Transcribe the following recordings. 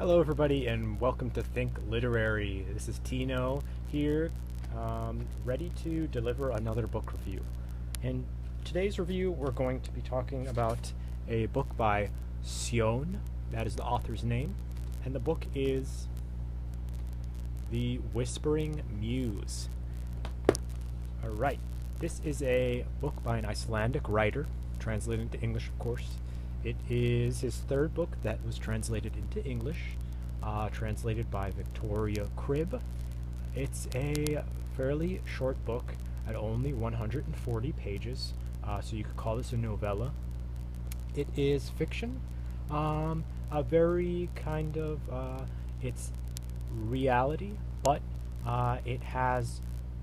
Hello everybody and welcome to Think Literary. This is Tino here, ready to deliver another book review. In today's review we're going to be talking about a book by Sjón, that is the author's name, and the book is The Whispering Muse. Alright, this is a book by an Icelandic writer, translated into English of course. It is his third book that was translated into English, translated by Victoria Cribb. It's a fairly short book at only 140 pages, so you could call this a novella. It is fiction, a very kind of, it's reality, but it has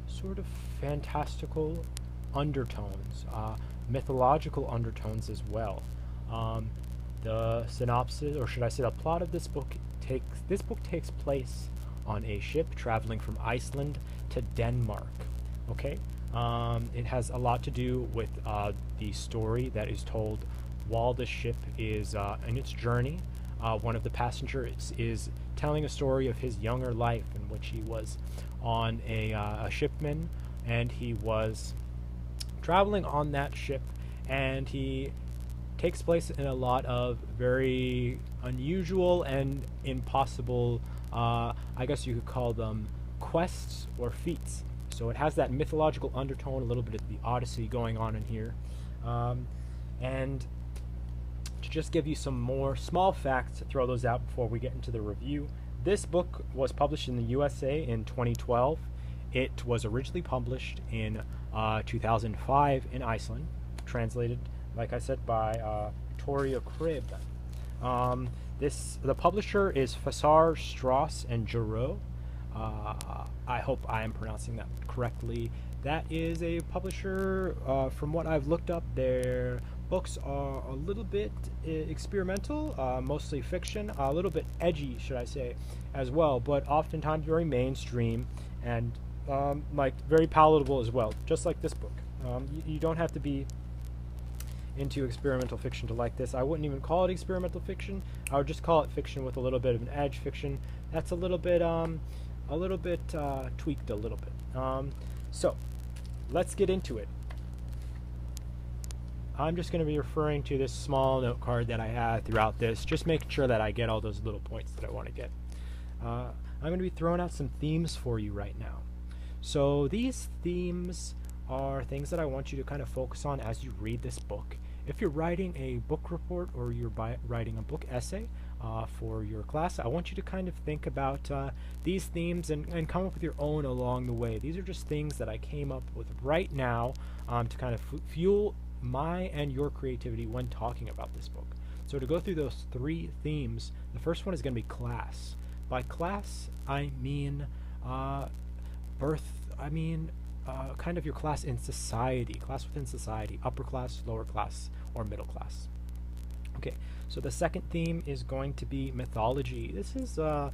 sort of fantastical undertones, mythological undertones as well. The synopsis, or should I say the plot of this book takes place on a ship traveling from Iceland to Denmark. Okay, it has a lot to do with the story that is told while the ship is in its journey. One of the passengers is telling a story of his younger life in which he was on a shipman, and he was traveling on that ship, and he takes place in a lot of very unusual and impossible, I guess you could call them quests or feats. So it has that mythological undertone, a little bit of the Odyssey going on in here. And to just give you some more small facts to throw those out before we get into the review, this book was published in the USA in 2012. It was originally published in 2005 in Iceland, translated, like I said, by Victoria Cribb. The publisher is Fassar, Strauss, and Giroux. I hope I am pronouncing that correctly. That is a publisher, from what I've looked up, their books are a little bit experimental, mostly fiction, a little bit edgy, should I say, as well, but oftentimes very mainstream and like very palatable as well, just like this book. You don't have to be into experimental fiction to like this. I wouldn't even call it experimental fiction. I would just call it fiction with a little bit of an edge. Fiction that's a little bit tweaked a little bit. So let's get into it. I'm just going to be referring to this small note card that I had throughout this, just making sure that I get all those little points that I want to get. I'm going to be throwing out some themes for you right now. So these themes are things that I want you to kind of focus on as you read this book. If you're writing a book report or you're writing a book essay for your class, I want you to kind of think about these themes and come up with your own along the way. These are just things that I came up with right now to kind of fuel my and your creativity when talking about this book. So to go through those three themes, the first one is going to be class. By class, I mean kind of your class in society, class within society, upper class, lower class, or middle class. Okay, so the second theme is going to be mythology. This is a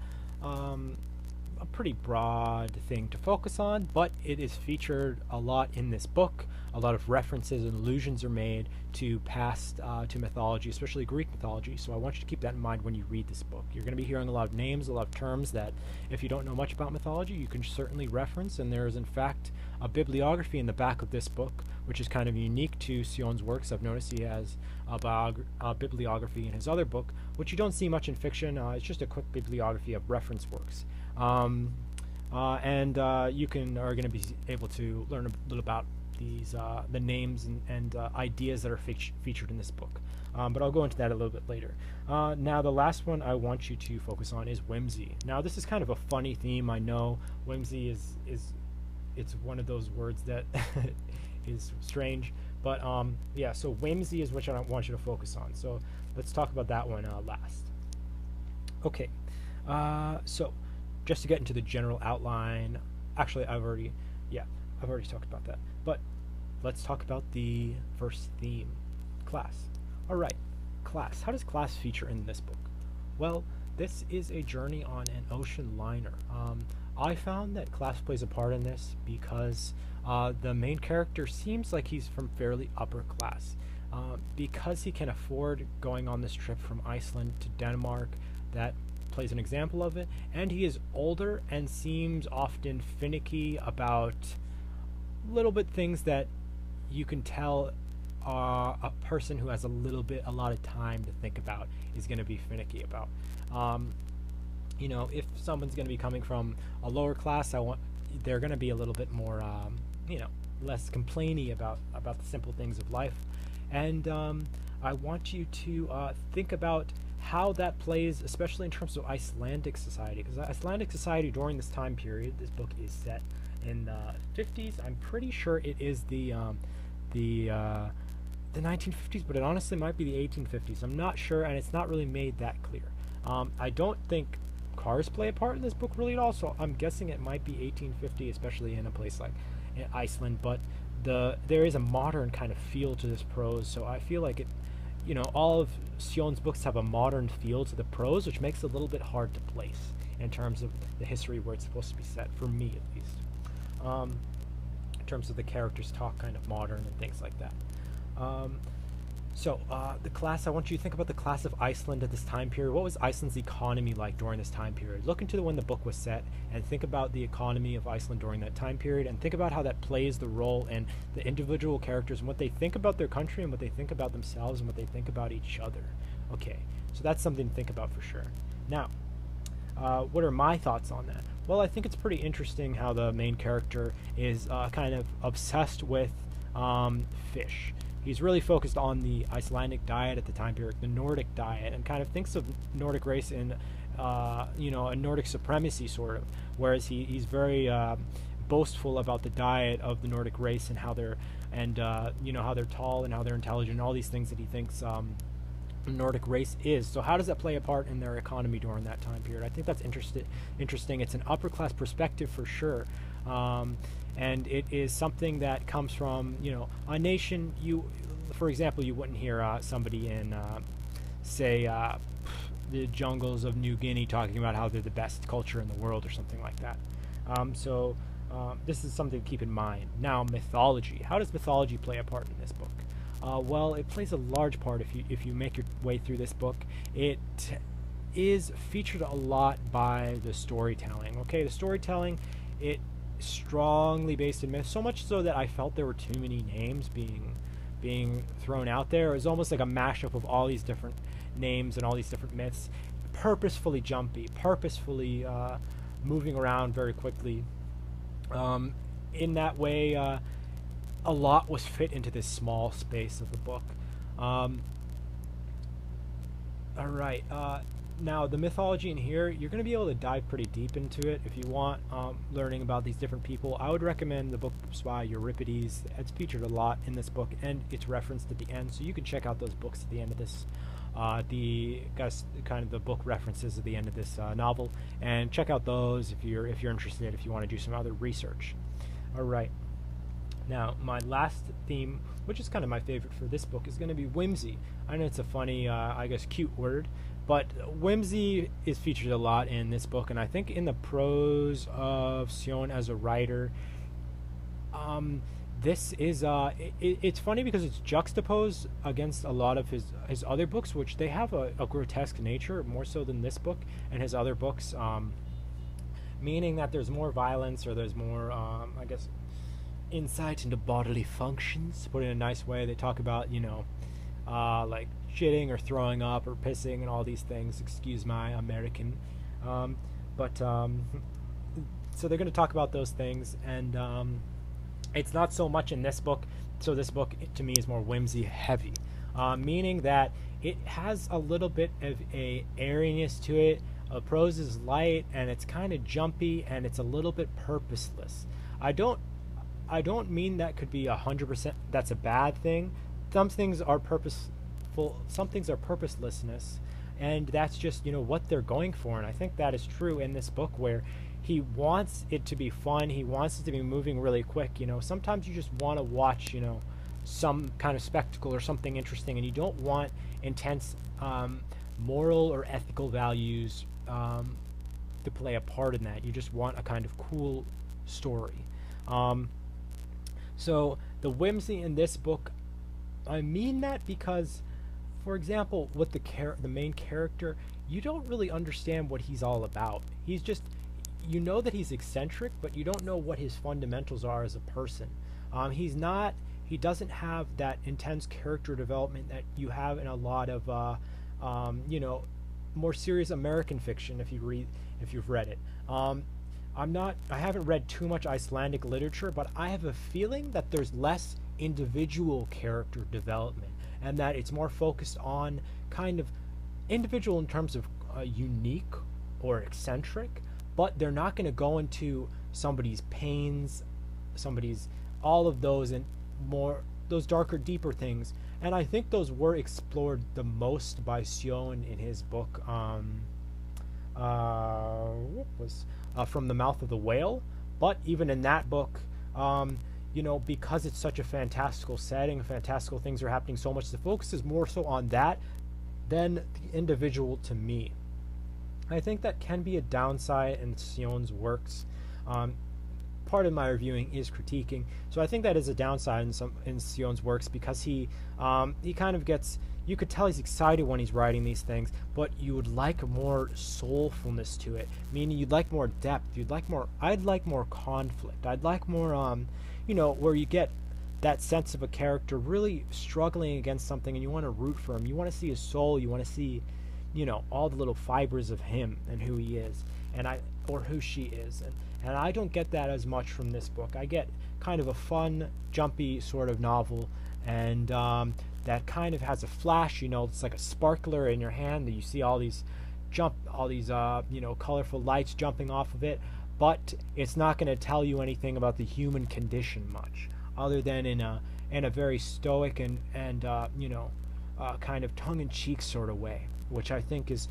pretty broad thing to focus on, but it is featured a lot in this book. A lot of references and allusions are made to past to mythology, especially Greek mythology, so I want you to keep that in mind when you read this book. You're going to be hearing a lot of names, a lot of terms that if you don't know much about mythology, you can certainly reference, and there is in fact a bibliography in the back of this book, which is kind of unique to Sjón's works. I've noticed he has a bibliography in his other book, which you don't see much in fiction. It's just a quick bibliography of reference works. And you are going to be able to learn a little about these the names and ideas that are featured in this book, but I'll go into that a little bit later. Now the last one I want you to focus on is whimsy. Now this is kind of a funny theme, I know. Whimsy is it's one of those words that is strange, but yeah, so whimsy is what I want you to focus on, so let's talk about that one last. Okay, so just to get into the general outline, actually I've already talked about that, but let's talk about the first theme, class. Alright, class. How does class feature in this book? Well, this is a journey on an ocean liner. I found that class plays a part in this because the main character seems like he's from fairly upper class. Because he can afford going on this trip from Iceland to Denmark, that plays an example of it, and he is older and seems often finicky about little bit things that you can tell a person who has a lot of time to think about is going to be finicky about. If someone's going to be coming from a lower class, they're going to be a little bit more, less complainy about the simple things of life. And I want you to think about how that plays, especially in terms of Icelandic society, because Icelandic society during this time period, this book is set in the 50s. I'm pretty sure it is the 1950s, but it honestly might be the 1850s. I'm not sure, and it's not really made that clear. I don't think cars play a part in this book really at all, so I'm guessing it might be 1850, especially in a place like Iceland, but there is a modern kind of feel to this prose, so I feel like all of Sjón's books have a modern feel to the prose, which makes it a little bit hard to place in terms of the history where it's supposed to be set, for me at least. In terms of the characters talk kind of modern and things like that. The class, I want you to think about the class of Iceland at this time period. What was Iceland's economy like during this time period? Look into when the book was set and think about the economy of Iceland during that time period, and think about how that plays the role in the individual characters and what they think about their country and what they think about themselves and what they think about each other. Okay, so that's something to think about for sure. Now, what are my thoughts on that? Well, I think it's pretty interesting how the main character is kind of obsessed with fish. He's really focused on the Icelandic diet at the time period, the Nordic diet, and kind of thinks of Nordic race in, a Nordic supremacy sort of. Whereas he's very boastful about the diet of the Nordic race and how they're how they're tall and how they're intelligent, and all these things that he thinks the Nordic race is. So how does that play a part in their economy during that time period? I think that's interesting. It's an upper class perspective for sure. And it is something that comes from, a nation. For example, you wouldn't hear somebody in, say, the jungles of New Guinea talking about how they're the best culture in the world or something like that. This is something to keep in mind. Now, mythology. How does mythology play a part in this book? Well, it plays a large part if you make your way through this book. It is featured a lot by the storytelling. Okay, the storytelling, it strongly based in myth, so much so that I felt there were too many names being thrown out there. It was almost like a mashup of all these different names and all these different myths, purposefully jumpy, purposefully moving around very quickly. In that way, a lot was fit into this small space of the book. All right. Now, the mythology in here, you're going to be able to dive pretty deep into it if you want learning about these different people. I would recommend the books by Euripides. It's featured a lot in this book, and it's referenced at the end, so you can check out those books at the end of this. The book references at the end of this novel, and check out those if you're interested, if you want to do some other research. All right. Now, my last theme, which is kind of my favorite for this book, is going to be whimsy. I know it's a funny, cute word, but whimsy is featured a lot in this book, and I think in the prose of Sjón as a writer, this is it's funny because it's juxtaposed against a lot of his other books, which they have a grotesque nature, more so than this book and his other books, meaning that there's more violence, or there's more, insight into bodily functions, put in a nice way. They talk about, like shitting or throwing up or pissing and all these things. Excuse my American. So they're going to talk about those things, and it's not so much in this book. So this book, to me, is more whimsy heavy, meaning that it has a little bit of a airiness to it. Prose is light, and it's kind of jumpy, and it's a little bit purposeless. I don't mean that could be 100% that's a bad thing. Some things are purposeful, some things are purposelessness, and that's just, what they're going for. And I think that is true in this book, where he wants it to be fun, he wants it to be moving really quick. Sometimes you just want to watch, some kind of spectacle or something interesting, and you don't want intense moral or ethical values to play a part in that. You just want a kind of cool story. So the whimsy in this book, I mean that because, for example, with the main character, you don't really understand what he's all about. He's just, you know that he's eccentric, but you don't know what his fundamentals are as a person. He doesn't have that intense character development that you have in a lot of, more serious American fiction if you've read it. I haven't read too much Icelandic literature, but I have a feeling that there's less individual character development, and that it's more focused on kind of individual in terms of unique or eccentric, but they're not going to go into somebody's pains, somebody's all of those and more those darker, deeper things. And I think those were explored the most by Sjón in his book, From the Mouth of the Whale. But even in that book, because it's such a fantastical setting, fantastical things are happening so much, the focus is more so on that than the individual to me. I think that can be a downside in Sjón's works. Part of my reviewing is critiquing, so I think that is a downside in Sjón's works, because he kind of gets, you could tell he's excited when he's writing these things, but you would like more soulfulness to it, meaning you'd like more depth, I'd like more conflict, I'd like more where you get that sense of a character really struggling against something and you want to root for him, you want to see his soul, you want to see all the little fibers of him and who he is, or who she is, and I don't get that as much from this book. I get kind of a fun, jumpy sort of novel, and that kind of has a flash. It's like a sparkler in your hand that you see all these colorful lights jumping off of it, but it's not going to tell you anything about the human condition much, other than in a very stoic and kind of tongue-in-cheek sort of way, which I think is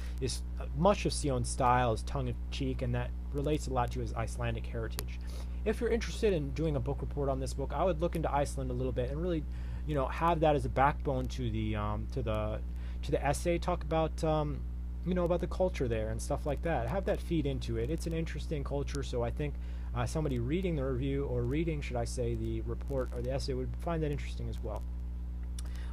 much of Sjón's style is tongue-in-cheek, and that relates a lot to his Icelandic heritage. If you're interested in doing a book report on this book, I would look into Iceland a little bit and really, have that as a backbone to the essay. Talk about about the culture there and stuff like that. Have that feed into it. It's an interesting culture, so I think somebody reading the review, or reading, should I say, the report or the essay, would find that interesting as well.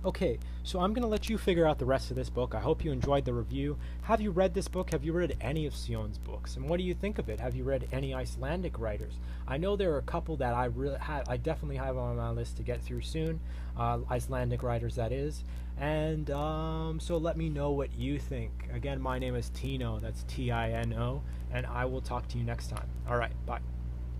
Okay, so I'm going to let you figure out the rest of this book. I hope you enjoyed the review. Have you read this book? Have you read any of Sjón's books? And what do you think of it? Have you read any Icelandic writers? I know there are a couple that I definitely have on my list to get through soon. Icelandic writers, that is. And so let me know what you think. Again, my name is Tino. That's Tino. And I will talk to you next time. All right, bye.